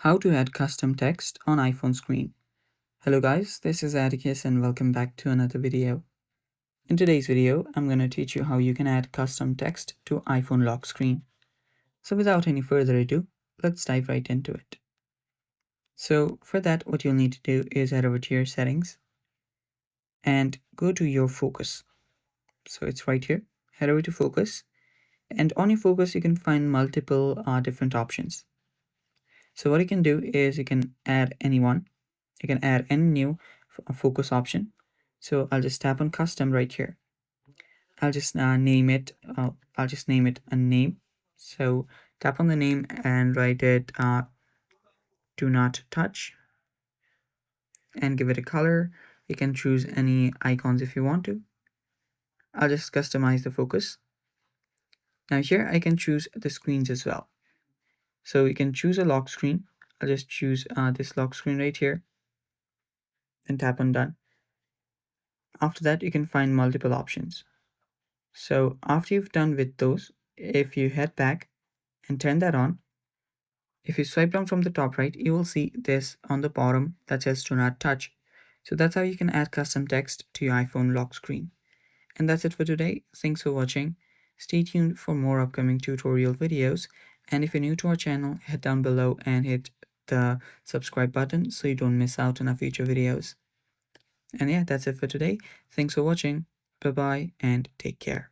How to add custom text on iPhone screen. Hello guys, this is Atticus and welcome back to another video. In today's video, I'm going to teach you how you can add custom text to iPhone lock screen. So without any further ado, let's dive right into it. So for that, what you'll need to do is head over to your settings and go to your focus. So it's right here. Head over to focus, and on your focus, you can find multiple different options. So what you can do is you can add anyone. You can add any new focus option. So I'll just tap on custom right here. I'll just name it. I'll just name it a name. So tap on the name and write it do not touch and give it a color. You can choose any icons if you want to. I'll just customize the focus. Now here I can choose the screens as well. So you can choose a lock screen. I'll just choose this lock screen right here and tap on done. After that, you can find multiple options. So after you've done with those, if you head back and turn that on, if you swipe down from the top right, you will see this on the bottom that says do not touch. So that's how you can add custom text to your iPhone lock screen. And that's it for today. Thanks for watching. Stay tuned for more upcoming tutorial videos. And if you're new to our channel, head down below and hit the subscribe button so you don't miss out on our future videos. And yeah, that's it for today. Thanks for watching. Bye bye and take care.